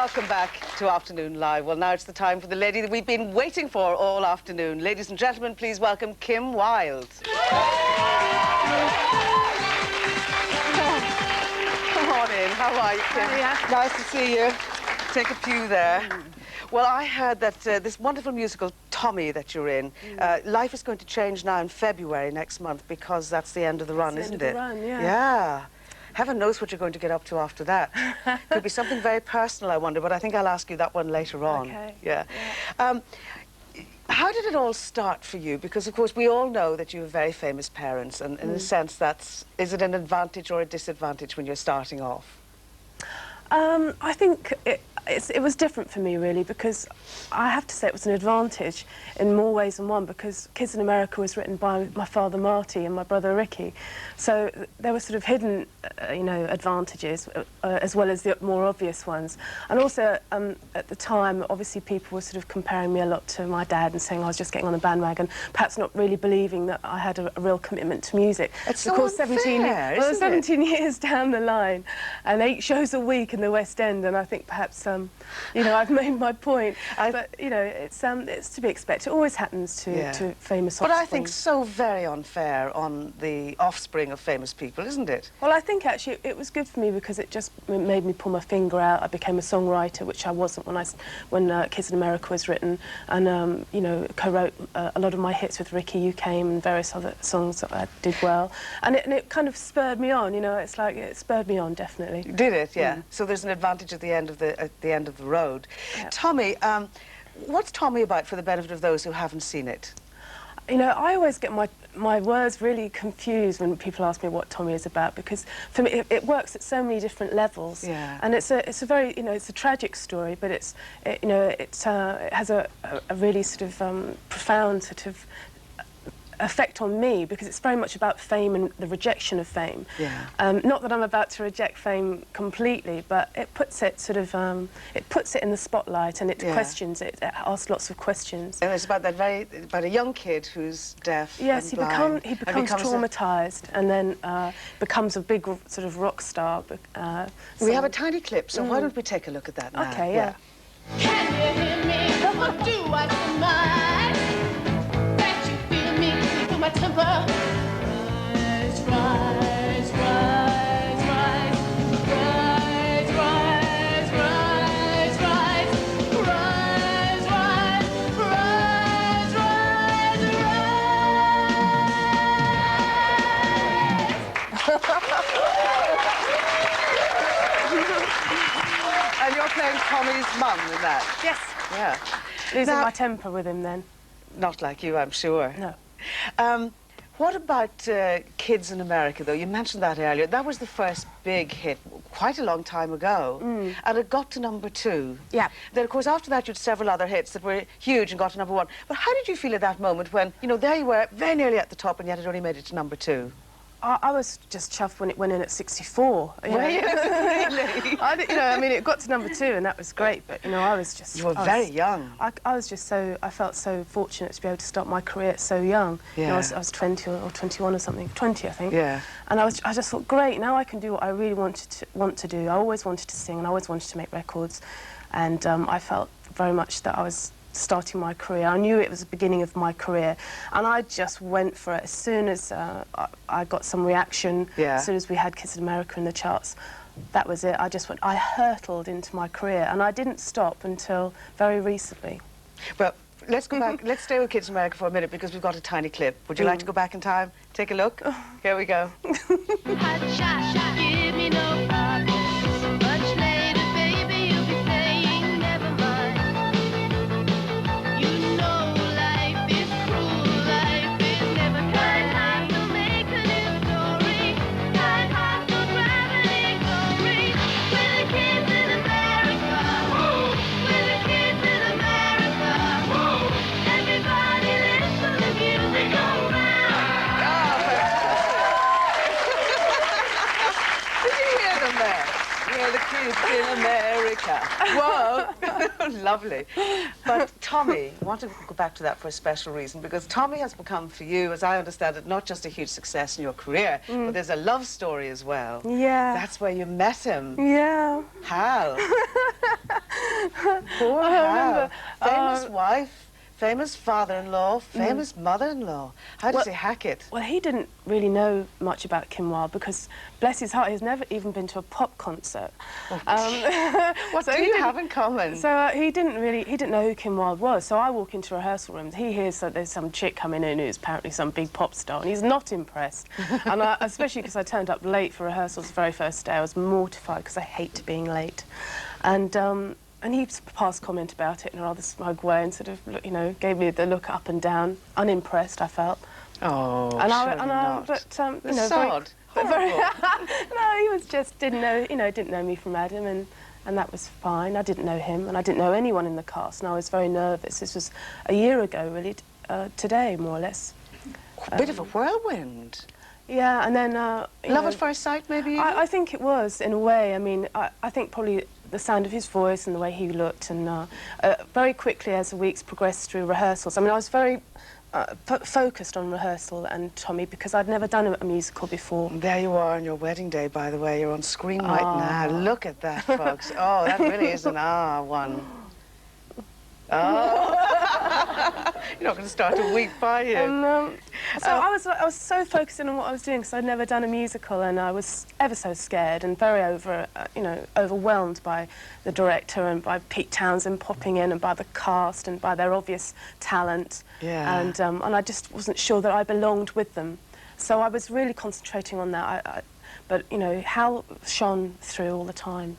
Welcome back to Afternoon Live. Well, now it's the time for the lady that we've been waiting for all afternoon. Ladies and gentlemen, please welcome Kim Wilde. Come on in. How are you, Kim? Nice to see you. Take a pew there. Well, I heard that this wonderful musical, Tommy, that you're in, life is going to change now in February next month because that's the end of the run, isn't it? End of the run, yeah. Yeah. Heaven knows what you're going to get up to after that. Could be something very personal, I wonder, but I think I'll ask you that one later on. Okay. Yeah. How did it all start for you? Because, of course, we all know that you have very famous parents, and in a sense, is it an advantage or a disadvantage when you're starting off? I think it was different for me, really, because I have to say it was an advantage in more ways than one, because Kids in America was written by my father Marty and my brother Ricky. So there were sort of hidden, you know, advantages as well as the more obvious ones. And also, at the time, obviously people were sort of comparing me a lot to my dad and saying I was just getting on the bandwagon, perhaps not really believing that I had a real commitment to music. It's so unfair, isn't it? 17 years down the line, and 8 shows a week in the West End, and I think perhaps, you know, I've made my point. But, you know, it's to be expected. It always happens to famous offspring. But I think so very unfair on the offspring of famous people, isn't it? Well, I think actually it was good for me because it just made me pull my finger out. I became a songwriter, which I wasn't when Kids in America was written, and you know, co-wrote a lot of my hits with Ricky. You Came and various other songs that I did well, and it kind of spurred me on. You know, it's like it spurred me on, definitely. Did it? Yeah. So there's an advantage at the end of the road. Yeah. Tommy, what's Tommy about for the benefit of those who haven't seen it? You know, I always get my words really confused when people ask me what Tommy is about, because for me it works at so many different levels. Yeah. And it's a very, you know, it's a tragic story, but it has a really sort of profound sort of effect on me, because it's very much about fame and the rejection of fame. Yeah. Not that I'm about to reject fame completely, but it puts it sort of it puts it in the spotlight, and it questions it. It asks lots of questions. And it's about about a young kid who's deaf. Yes, and blind. he becomes traumatized, and then becomes a big sort of rock star. We have a tiny clip, so why don't we take a look at that now? Okay, yeah. Can you hear me? What do I surmise? That you feel me through my temper. Rise, rise, rise, rise, rise, rise, rise, rise, rise, rise, rise, rise. And you're playing Tommy's mum in that? Yes. Yeah. Losing my temper with him then. Not like you, I'm sure. No. What about Kids in America, though? You mentioned that earlier. That was the first big hit quite a long time ago, and it got to #2. Yeah. Then, of course, after that, you had several other hits that were huge and got to #1. But how did you feel at that moment when, you know, there you were, very nearly at the top, and yet it only made it to #2? I was just chuffed when it went in at 64. Were you? Really? You know, I mean, it got to #2, and that was great, but, you know, I was just... You were very young. I was just so... I felt so fortunate to be able to start my career so young. Yeah. You know, I was 20 or 21 or something. 20, I think. Yeah. And I just thought, great, now I can do what I really want to do. I always wanted to sing, and I always wanted to make records. And I felt very much that I was starting my career. I knew it was the beginning of my career, and I just went for it. As soon as I got some reaction, as soon as we had Kids in America in the charts, that was it. I hurtled into my career, and I didn't stop until very recently. Well, let's go back. Let's stay with Kids in America for a minute, because we've got a tiny clip. Would you like to go back in time? Take a look. Here we go. Hot shot, give me no problems. Much later, baby, you'll be saying never mind. You know life is cruel, life is never kind. Hard to make a new story, kind hard to gravity glory. We're the kids in America, we're the kids in America. Everybody listen to the music go round. Did you hear them there? Yeah, the Kids in America. Whoa. Lovely. But Tommy, I want to go back to that for a special reason, because Tommy has become, for you, as I understand it, not just a huge success in your career, but there's a love story as well. Yeah. That's where you met him. Yeah. How? Poor Hal. remember, Famous wife, famous father-in-law, famous mother-in-law. How does he hack it? Well, he didn't really know much about Kim Wilde because, bless his heart, he's never even been to a pop concert. What do you have in common? So he didn't know who Kim Wilde was. So I walk into rehearsal rooms, he hears that there's some chick coming in who's apparently some big pop star, and he's not impressed. And especially because I turned up late for rehearsals the very first day, I was mortified because I hate being late. And he passed comment about it in a rather smug way and sort of, you know, gave me the look up and down, unimpressed, I felt. Oh, But, the you know, sod. no, he was just didn't know me from Adam, and that was fine. I didn't know him, and I didn't know anyone in the cast, and I was very nervous. This was a year ago, really, today, more or less. A bit of a whirlwind. Yeah, and then... Love at first sight, maybe? I think it was, in a way. I mean, I think probably the sound of his voice and the way he looked, and very quickly as the weeks progressed through rehearsals. I mean, I was very focused on rehearsal and Tommy because I'd never done a musical before. There you are on your wedding day, by the way. You're on screen right now. Look at that, folks. Oh, that really is an one. Oh. You're not going to start to weep, are you? So I was so focused in on what I was doing because I'd never done a musical, and I was ever so scared and very overwhelmed by the director and by Pete Townsend popping in and by the cast and by their obvious talent. Yeah. And I just wasn't sure that I belonged with them. So I was really concentrating on that. But, you know, Hal shone through all the time.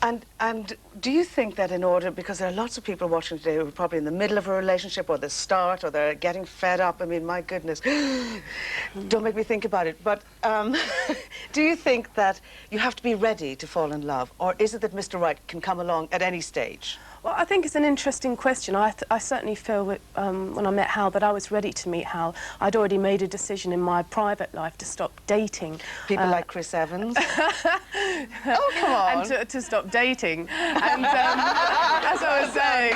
And do you think that in order, because there are lots of people watching today who are probably in the middle of a relationship or the start or they're getting fed up, I mean, my goodness, don't make me think about it, but do you think that you have to be ready to fall in love, or is it that Mr. Right can come along at any stage? Well, I think it's an interesting question. I certainly feel that, when I met Hal that I was ready to meet Hal. I'd already made a decision in my private life to stop dating. People like Chris Evans? Oh, come on. And to stop dating. And as I was saying.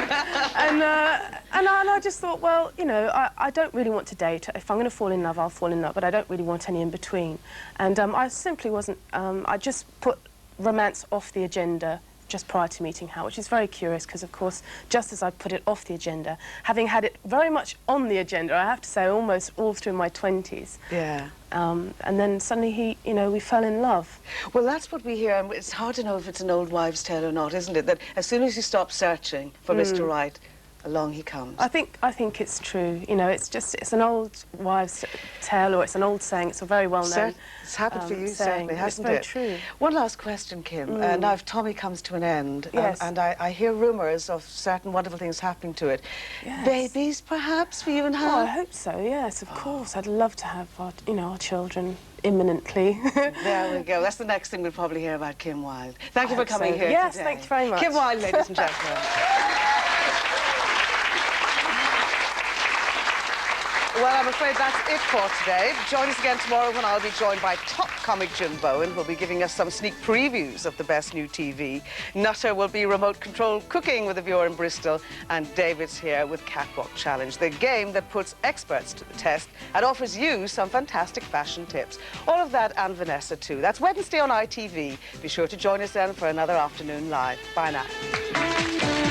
And I just thought, well, you know, I don't really want to date. If I'm going to fall in love, I'll fall in love, but I don't really want any in between. And I simply wasn't... I just put romance off the agenda just prior to meeting Hal, which is very curious because, of course, just as I put it off the agenda, having had it very much on the agenda, I have to say, almost all through my 20s. Yeah. And then suddenly we fell in love. Well, that's what we hear, and it's hard to know if it's an old wives' tale or not, isn't it? That as soon as you stop searching for Mr. Right, along he comes. I think it's true. You know, it's an old wives' tale, or it's an old saying. It's a very well-known. It's happened for you, saying. certainly, hasn't it? It's very true. One last question, Kim. Now, if Tommy comes to an end, yes. and I hear rumours of certain wonderful things happening to it, yes. Babies, perhaps, for you and Hal? Oh, I hope so. Yes, of course. I'd love to have our children imminently. There we go. That's the next thing we'll probably hear about Kim Wilde. Thank you for coming here Yes, today. thank you very much. Kim Wilde, ladies and gentlemen. Well, I'm afraid that's it for today. Join us again tomorrow when I'll be joined by top comic Jim Bowen, who'll be giving us some sneak previews of the best new TV. Nutter will be remote control cooking with a viewer in Bristol, and David's here with Catwalk Challenge, the game that puts experts to the test and offers you some fantastic fashion tips. All of that and Vanessa too. That's Wednesday on ITV. Be sure to join us then for another afternoon live. Bye now.